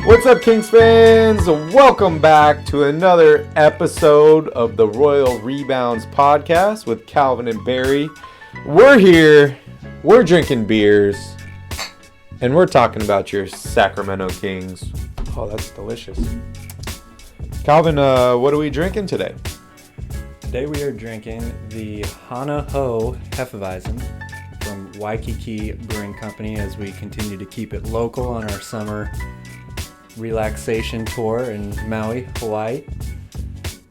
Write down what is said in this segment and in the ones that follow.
What's up, Kings fans? Welcome back to another episode of the Royal Rebounds podcast with Calvin and Barry. We're here, we're drinking beers, and we're talking about your Sacramento Kings. Oh, that's delicious. Calvin, what are we drinking today? Today we are drinking the Hana Ho Hefeweizen from Waikiki Brewing Company as we continue to keep it local on our summer relaxation tour in Maui, Hawaii.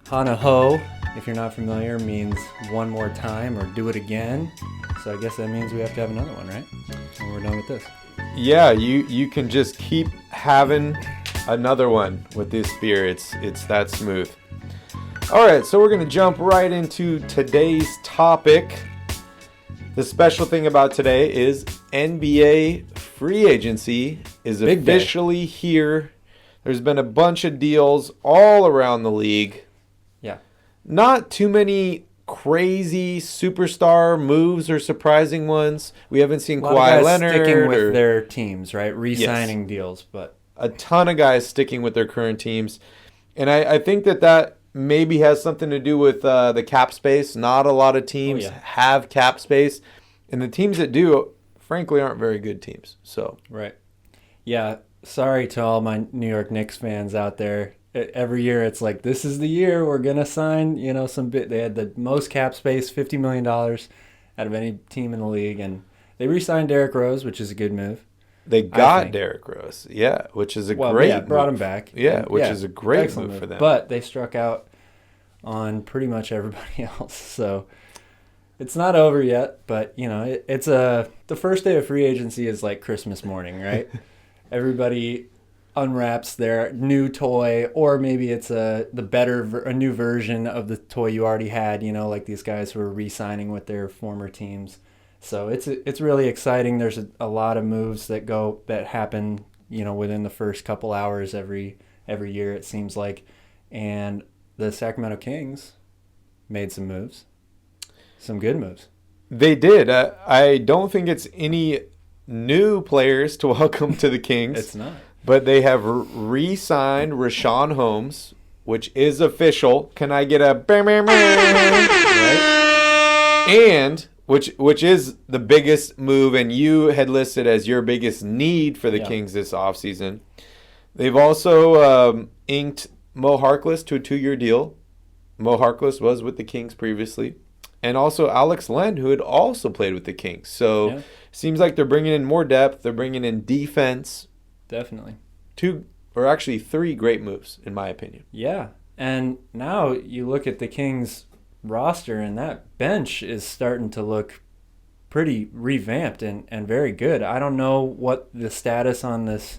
Hana Ho, if you're not familiar, means one more time or do it again. So I guess that means we have to have another one, right? When we're done with this. Yeah, you can just keep having another one with this beer. It's that smooth. All right, so we're going to jump right into today's topic. The special thing about today is NBA free agency is officially here. There's been a bunch of deals all around the league. Yeah. Not too many crazy superstar moves or surprising ones. We haven't seen Kawhi Leonard sticking with their teams, right? Re-signing deals, but a ton of guys sticking with their current teams. And I think that maybe has something to do with the cap space. Not a lot of teams have cap space. And the teams that do, frankly, aren't very good teams. So right. Yeah. Sorry to all my New York Knicks fans out there. Every year it's like, this is the year we're going to sign, they had the most cap space, $50 million out of any team in the league. And they re-signed Derrick Rose, which is a good move. They got Derrick Rose, which is a great move. Brought him back. Which is a great move for them. But they struck out on pretty much everybody else. So it's not over yet, but, it's the first day of free agency is like Christmas morning, right? Everybody unwraps their new toy, or maybe it's a new version of the toy you already had, like these guys who are re-signing with their former teams. So it's really exciting. There's a lot of moves that happen, within the first couple hours every year, it seems like. And the Sacramento Kings made some moves, some good moves. They did. I don't think it's any new players to welcome to the Kings. It's not. But they have re-signed Richaun Holmes, which is official. Can I get a bam, bam, bam? Right? And which is the biggest move, and you had listed as your biggest need for the Kings this offseason. They've also inked Mo Harkless to a 2-year deal. Mo Harkless was with the Kings previously. And also Alex Len, who had also played with the Kings. So seems like they're bringing in more depth. They're bringing in defense. Definitely. 3 great moves, in my opinion. Yeah. And now you look at the Kings roster, and that bench is starting to look pretty revamped and very good. I don't know what the status on this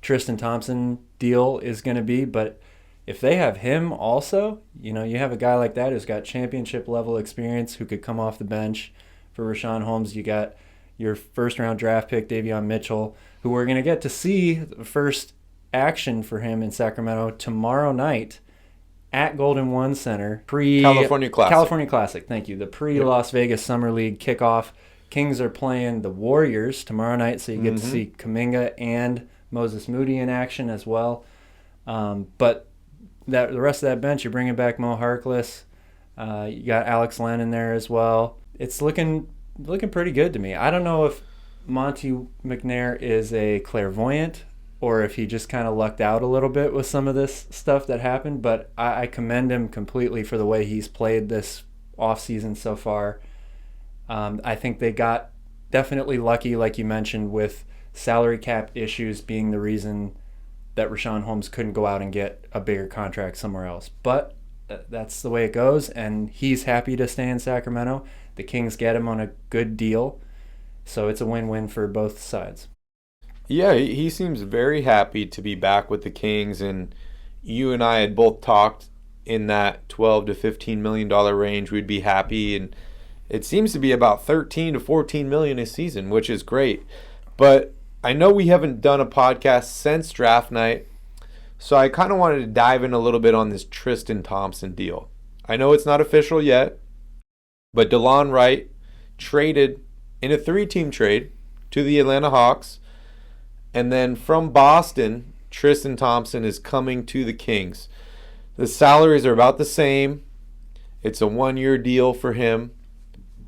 Tristan Thompson deal is going to be, but if they have him also, you have a guy like that who's got championship level experience who could come off the bench. For Richaun Holmes, you got your first round draft pick, Davion Mitchell, who we're going to get to see the first action for him in Sacramento tomorrow night at Golden One Center. California Classic, thank you. The pre-Las Vegas Summer League kickoff. Kings are playing the Warriors tomorrow night, so you get to see Kuminga and Moses Moody in action as well. But the rest of that bench, you're bringing back Mo Harkless. You got Alex Len in there as well. It's looking pretty good to me. I don't know if Monty McNair is a clairvoyant or if he just kind of lucked out a little bit with some of this stuff that happened, but I commend him completely for the way he's played this offseason so far. I think they got definitely lucky, like you mentioned, with salary cap issues being the reason that Richaun Holmes couldn't go out and get a bigger contract somewhere else. But that's the way it goes, and he's happy to stay in Sacramento. The Kings get him on a good deal, so it's a win-win for both sides. Yeah, he seems very happy to be back with the Kings, and you and I had both talked in that $12 to $15 million range. We'd be happy, and it seems to be about $13 to $14 million a season, which is great. But I know we haven't done a podcast since draft night, so I kind of wanted to dive in a little bit on this Tristan Thompson deal. I know it's not official yet, but DeLon Wright traded in a 3-team trade to the Atlanta Hawks, and then from Boston Tristan Thompson is coming to the Kings. The salaries are about the same. It's a 1-year deal for him.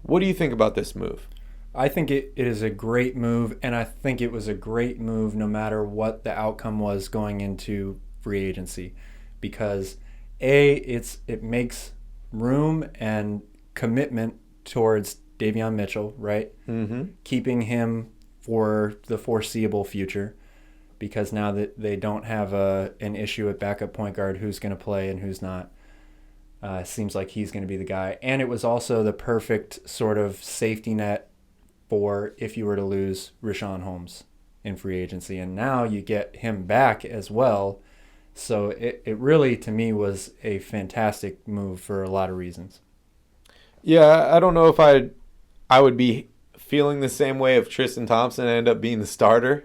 What do you think about this move? I think it is a great move, and I think it was a great move no matter what the outcome was going into free agency, because it makes room and commitment towards Davion Mitchell, right? Mm-hmm. Keeping him for the foreseeable future, because now that they don't have an issue at backup point guard who's going to play and who's not. Seems like he's going to be the guy. And it was also the perfect sort of safety net for if you were to lose Richaun Holmes in free agency. And now you get him back as well. So it really, to me, was a fantastic move for a lot of reasons. Yeah, I don't know if I would be feeling the same way if Tristan Thompson ended up being the starter.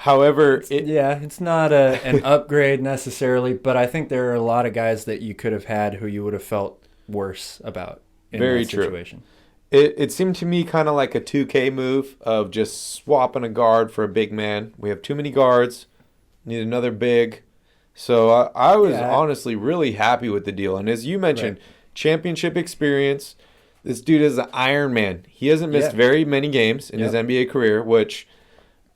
However, it's not an upgrade necessarily, but I think there are a lot of guys that you could have had who you would have felt worse about in that situation. It seemed to me kind of like a 2K move of just swapping a guard for a big man. We have too many guards, need another big. So I was honestly really happy with the deal. And as you mentioned, championship experience. This dude is an Iron Man. He hasn't missed very many games in his NBA career, which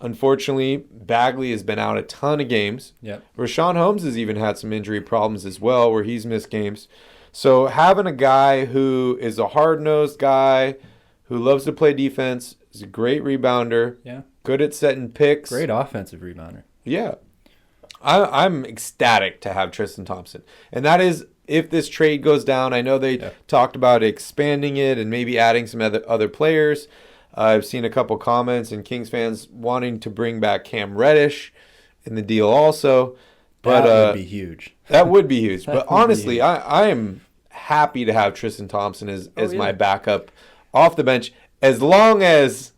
unfortunately Bagley has been out a ton of games. Yep. Richaun Holmes has even had some injury problems as well where he's missed games. So having a guy who is a hard-nosed guy, who loves to play defense, is a great rebounder, good at setting picks. Great offensive rebounder. Yeah. I'm ecstatic to have Tristan Thompson. And that is if this trade goes down. I know they talked about expanding it and maybe adding some other players. I've seen a couple comments and Kings fans wanting to bring back Cam Reddish in the deal also. But that would be huge. That would be huge. But honestly, I am happy to have Tristan Thompson as my backup off the bench, as long as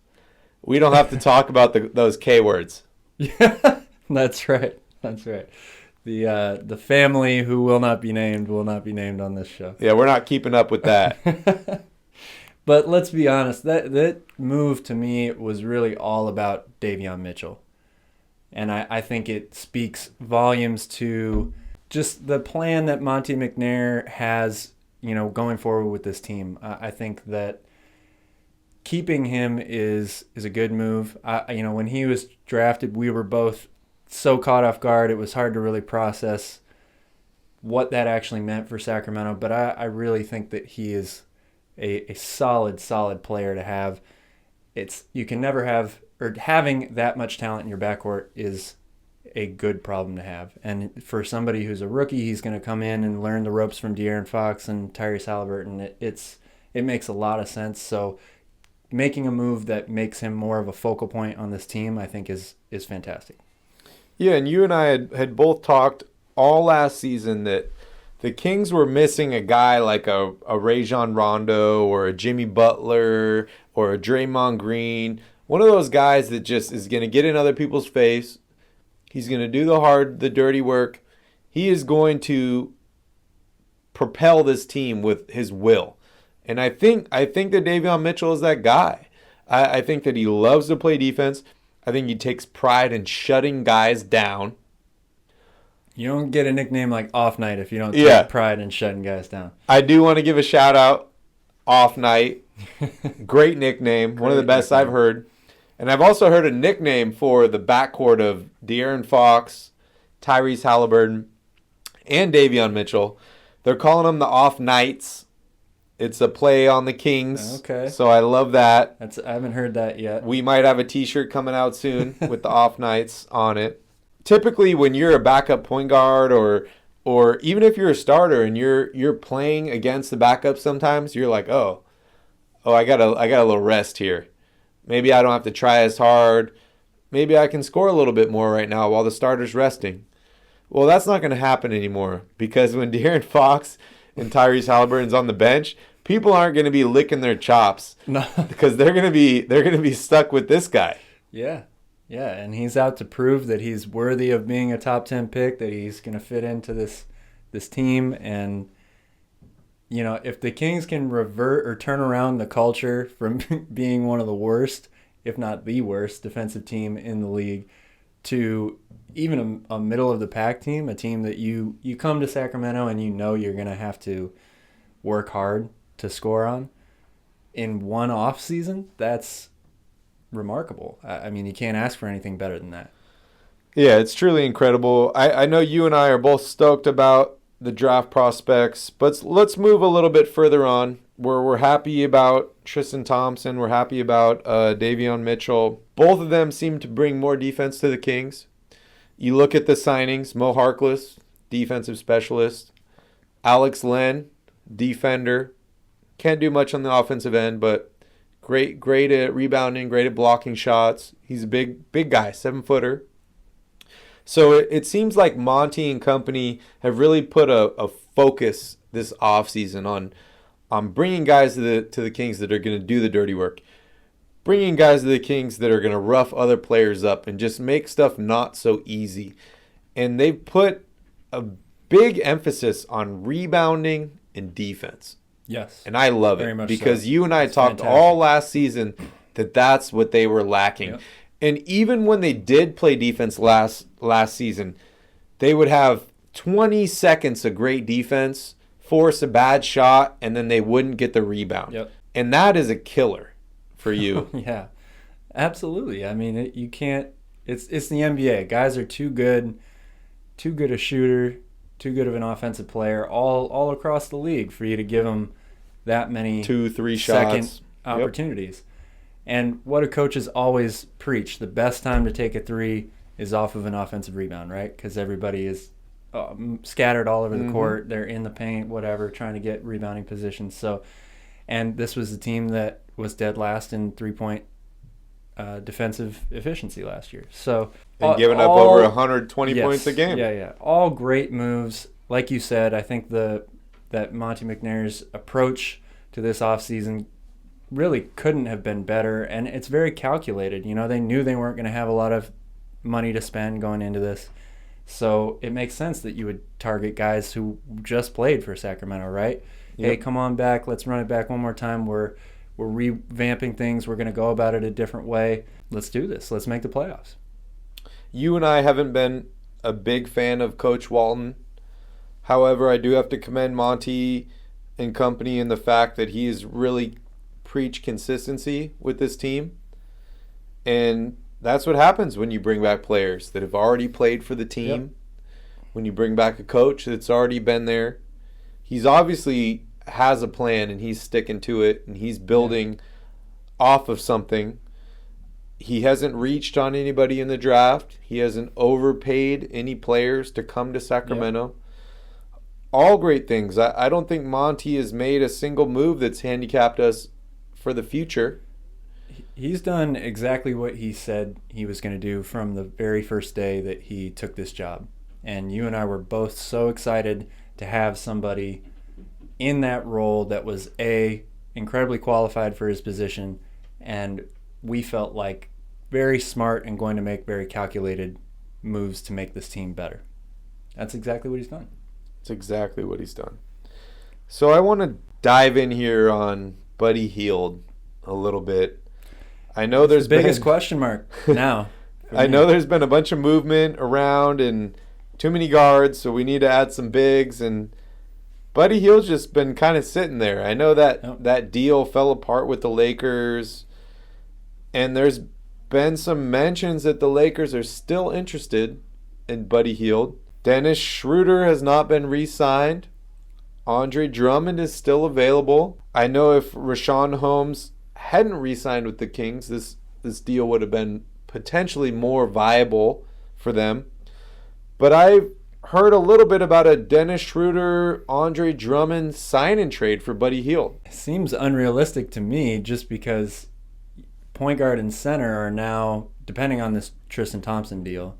we don't have to talk about those K words. Yeah, that's right. That's right. The family who will not be named on this show. Yeah, we're not keeping up with that. But let's be honest, that move to me was really all about Davion Mitchell. And I think it speaks volumes to just the plan that Monte McNair has, going forward with this team. I think that keeping him is a good move. When he was drafted, we were both so caught off guard. It was hard to really process what that actually meant for Sacramento. But I really think that he is a solid player to have. You can never have, or having that much talent in your backcourt is a good problem to have. And for somebody who's a rookie, he's going to come in and learn the ropes from De'Aaron Fox and Tyrese Haliburton. It makes a lot of sense. So making a move that makes him more of a focal point on this team, I think is fantastic. Yeah, and you and I had both talked all last season that the Kings were missing a guy like a Rajon Rondo or a Jimmy Butler or a Draymond Green. One of those guys that just is going to get in other people's face. He's going to do the dirty work. He is going to propel this team with his will. And I think that Davion Mitchell is that guy. I think that he loves to play defense. I think he takes pride in shutting guys down. You don't get a nickname like Off Night if you don't take pride in shutting guys down. I do want to give a shout out, Off Night. Great nickname, one of the best I've heard. And I've also heard a nickname for the backcourt of De'Aaron Fox, Tyrese Haliburton, and Davion Mitchell. They're calling them the Off Nights. It's a play on the Kings. Okay. So I love that. I haven't heard that yet. We might have a t-shirt coming out soon with the Off Nights on it. Typically when you're a backup point guard or even if you're a starter and you're playing against the backup sometimes, you're like, oh, I got a little rest here. Maybe I don't have to try as hard. Maybe I can score a little bit more right now while the starter's resting. Well, that's not going to happen anymore because when De'Aaron Fox and Tyrese Haliburton's on the bench, people aren't going to be licking their chops because they're going to be stuck with this guy. Yeah. Yeah, and he's out to prove that he's worthy of being a top 10 pick, that he's going to fit into this team. And, if the Kings can revert or turn around the culture from being one of the worst, if not the worst, defensive team in the league to even a middle of the pack team, a team that you come to Sacramento and you know you're going to have to work hard to score on in one off season. That's remarkable. I mean, you can't ask for anything better than that. Yeah, it's truly incredible. I know you and I are both stoked about the draft prospects, but let's move a little bit further on. We're happy about Tristan Thompson. We're happy about Davion Mitchell. Both of them seem to bring more defense to the Kings. You look at the signings: Mo Harkless, defensive specialist; Alex Len, defender. Can't do much on the offensive end, but great at rebounding, great at blocking shots. He's a big guy, 7-footer. So it seems like Monty and company have really put a focus this offseason on bringing guys to the Kings that are going to do the dirty work, bringing guys to the Kings that are going to rough other players up and just make stuff not so easy. And they've put a big emphasis on rebounding and defense. Yes. And I love Very it much because so. you and I talked all last season that's what they were lacking. Yep. And even when they did play defense last season, they would have 20 seconds of great defense, force a bad shot, and then they wouldn't get the rebound. Yep. And that is a killer for you. Yeah, absolutely. I mean, you can't. It's the NBA. Guys are too good a shooter, too good of an offensive player, all across the league for you to give them that many 2-3 second shots opportunities. Yep. And what do coaches always preach? The best time to take a three is off of an offensive rebound, right? Because everybody is scattered all over the court. They're in the paint, whatever, trying to get rebounding positions. So, and this was a team that was dead last in three-point defensive efficiency last year. So, and giving up over 120 points a game. Yeah. All great moves. Like you said, I think that Monty McNair's approach to this offseason really couldn't have been better, and it's very calculated. You know, they knew they weren't going to have a lot of money to spend going into this, so it makes sense that you would target guys who just played for Sacramento, right? Yep. Hey, come on back, let's run it back one more time. We're revamping things. We're going to go about it a different way. Let's do this. Let's make the playoffs. You and I haven't been a big fan of Coach Walton. However, I do have to commend Monty and company in the fact that he is really preach consistency with this team, and that's what happens when you bring back players that have already played for the team. Yep. When you bring back a coach that's already been there, he's obviously has a plan and he's sticking to it, and he's building off of something. He hasn't reached on anybody in the draft. He hasn't overpaid any players to come to Sacramento. Yep. All great things. I don't think Monty has made a single move that's handicapped us for the future. He's done exactly what he said he was going to do from the very first day that he took this job. And you and I were both so excited to have somebody in that role that was incredibly qualified for his position, and we felt like very smart and going to make very calculated moves to make this team better. That's exactly what he's done. That's exactly what he's done. So I want to dive in here on Buddy Hield a little bit. I know there's the biggest question mark now. I know there's been a bunch of movement around and too many guards, so we need to add some bigs, and Buddy Hield's just been kind of sitting there. I know that deal fell apart with the Lakers, and there's been some mentions that the Lakers are still interested in Buddy Hield. Dennis Schroeder has not been re-signed. Andre Drummond is still available. I know if Richaun Holmes hadn't re-signed with the Kings, this deal would have been potentially more viable for them. But I've heard a little bit about a Dennis Schroeder, Andre Drummond sign and trade for Buddy Hield. It seems unrealistic to me just because point guard and center are now, depending on this Tristan Thompson deal,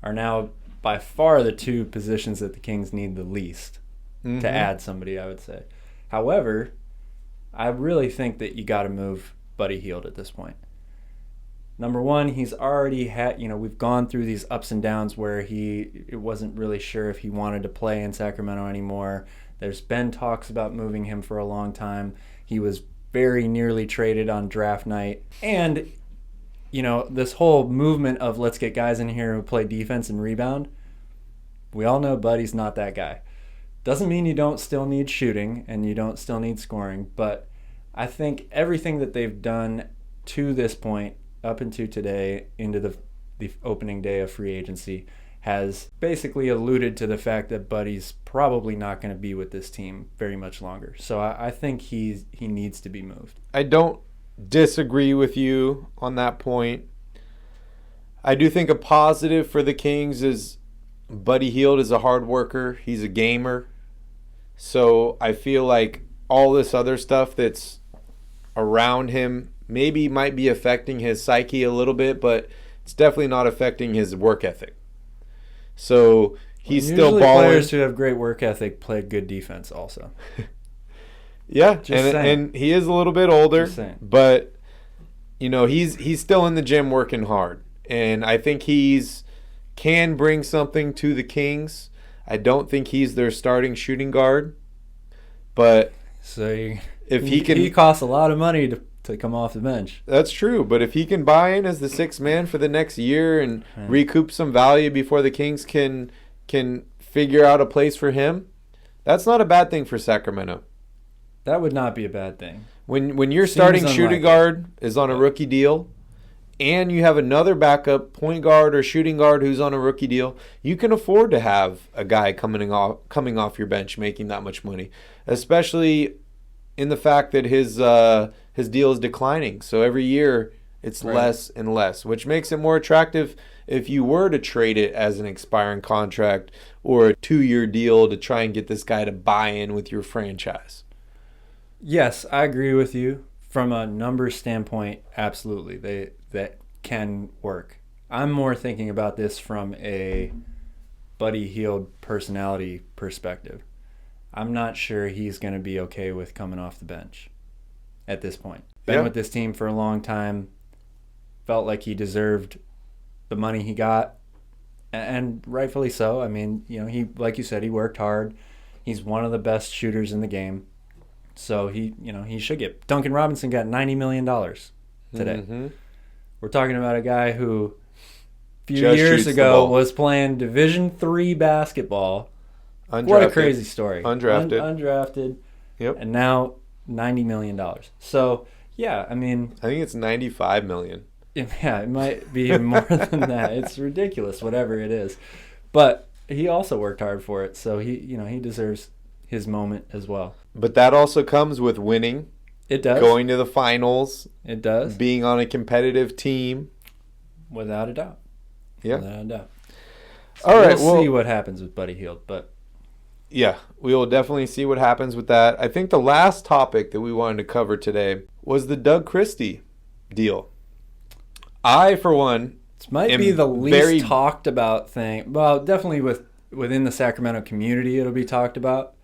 are now by far the two positions that the Kings need the least to add somebody, I would say. However, I really think that you got to move Buddy Hield at this point. Number one, he's already had, we've gone through these ups and downs where it wasn't really sure if he wanted to play in Sacramento anymore. There's been talks about moving him for a long time. He was very nearly traded on draft night. And this whole movement of let's get guys in here who play defense and rebound, we all know Buddy's not that guy. Doesn't mean you don't still need shooting and you don't still need scoring, but I think everything that they've done to this point, up into today, into the opening day of free agency, has basically alluded to the fact that Buddy's probably not going to be with this team very much longer. So I think he needs to be moved. I don't disagree with you on that point. I do think a positive for the Kings is Buddy Hield is a hard worker. He's a gamer. So I feel like all this other stuff that's around him maybe might be affecting his psyche a little bit, but it's definitely not affecting his work ethic. So he's still balling. Players who have great work ethic play good defense also. Yeah, and he is a little bit older, but he's still in the gym working hard, and I think can bring something to the Kings. I don't think he's their starting shooting guard, but he costs a lot of money to come off the bench. That's true, but if he can buy in as the sixth man for the next year and recoup some value before the Kings can figure out a place for him, that's not a bad thing for Sacramento. That would not be a bad thing. When your starting shooting guard is on a rookie deal, and you have another backup point guard or shooting guard who's on a rookie deal, you can afford to have a guy coming off your bench making that much money, especially in the fact that his deal is declining. So every year it's less and less, which makes it more attractive if you were to trade it as an expiring contract or a 2-year deal to try and get this guy to buy in with your franchise. Yes, I agree with you. From a numbers standpoint, absolutely. That can work. I'm more thinking about this from a Buddy Hield personality perspective. I'm not sure he's going to be okay with coming off the bench at this point. Been with this team for a long time. Felt like he deserved the money he got, and rightfully so. I mean, he, like you said, he worked hard. He's one of the best shooters in the game. So he should get. Duncan Robinson got $90 million today. Mm-hmm. We're talking about a guy who a few years ago was playing Division III basketball. Undrafted. What a crazy story. Undrafted. Yep. And now $90 million. So, yeah, I mean. I think it's $95 million. Yeah, it might be even more than that. It's ridiculous, whatever it is. But he also worked hard for it. So, he deserves his moment as well. But that also comes with winning. It does. Going to the finals. It does. Being on a competitive team. Without a doubt. Yeah. Without a doubt. So all right. We'll see what happens with Buddy Hield, but. Yeah, we will definitely see what happens with that. I think the last topic that we wanted to cover today was the Doug Christie deal. I, for one, this might be the least talked about thing. Well, definitely within the Sacramento community, it'll be talked about.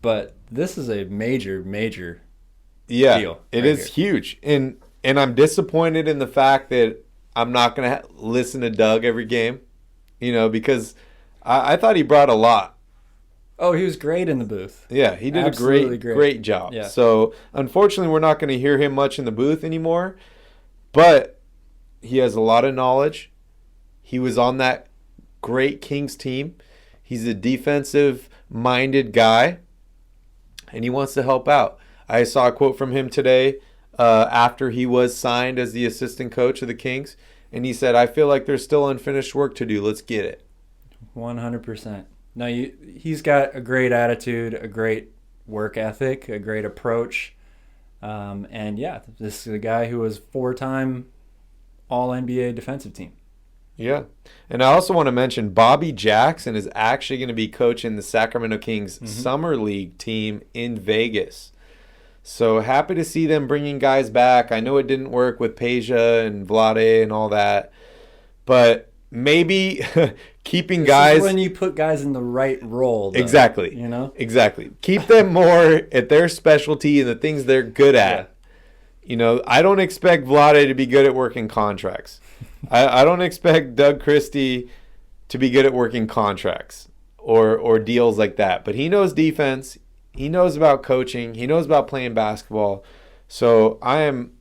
But this is a major deal. It is huge. And I'm disappointed in the fact that I'm not going to listen to Doug every game, because I thought he brought a lot. Oh, he was great in the booth. Yeah, he did a great job. Yeah. So, unfortunately, we're not going to hear him much in the booth anymore. But he has a lot of knowledge. He was on that great Kings team. He's a defensive-minded guy, and he wants to help out. I saw a quote from him today after he was signed as the assistant coach of the Kings, and he said, "I feel like there's still unfinished work to do. Let's get it." 100%. No, he's got a great attitude, a great work ethic, a great approach. And, yeah, this is a guy who was 4-time All-NBA defensive team. Yeah. And I also want to mention Bobby Jackson is actually going to be coaching the Sacramento Kings Summer League team in Vegas. So happy to see them bringing guys back. I know it didn't work with Peja and Vlade and all that, but maybe keeping guys. Is when you put guys in the right role. Though, exactly. Exactly. Keep them more at their specialty and the things they're good at. Yeah. I don't expect Vlade to be good at working contracts. I don't expect Doug Christie to be good at working contracts or deals like that. But he knows defense. He knows about coaching. He knows about playing basketball. So I am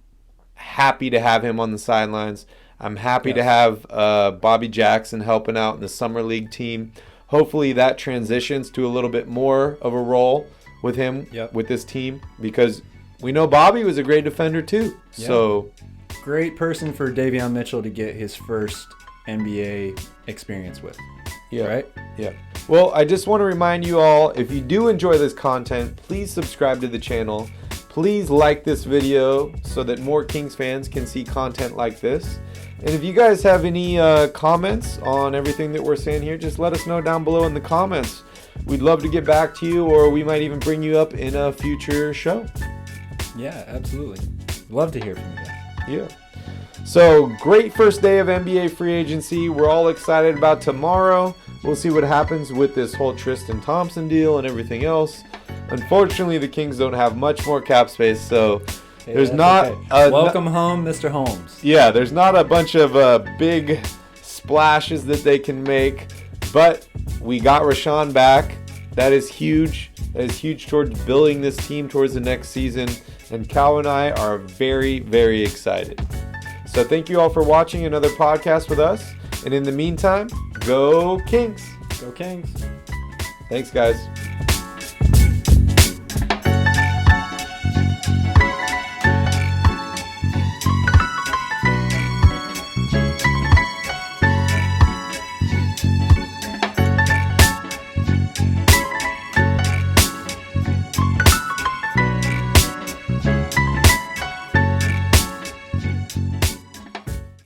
happy to have him on the sidelines. I'm happy to have Bobby Jackson helping out in the Summer League team. Hopefully that transitions to a little bit more of a role with him, with this team, because we know Bobby was a great defender too. Yeah. So great person for Davion Mitchell to get his first NBA experience with. Yeah. Right? Yeah. Well, I just want to remind you all, if you do enjoy this content, please subscribe to the channel. Please like this video so that more Kings fans can see content like this. And if you guys have any comments on everything that we're saying here, just let us know down below in the comments. We'd love to get back to you, or we might even bring you up in a future show. Yeah, absolutely. Love to hear from you guys. Yeah. So, great first day of NBA free agency. We're all excited about tomorrow. We'll see what happens with this whole Tristan Thompson deal and everything else. Unfortunately, the Kings don't have much more cap space, so there's not... Okay. Welcome home, Mr. Holmes. Yeah, there's not a bunch of big splashes that they can make, but we got Richaun back. That is huge. That is huge towards building this team towards the next season, and Cal and I are very, very excited. So thank you all for watching another podcast with us, and in the meantime, go Kings! Go Kings! Thanks, guys.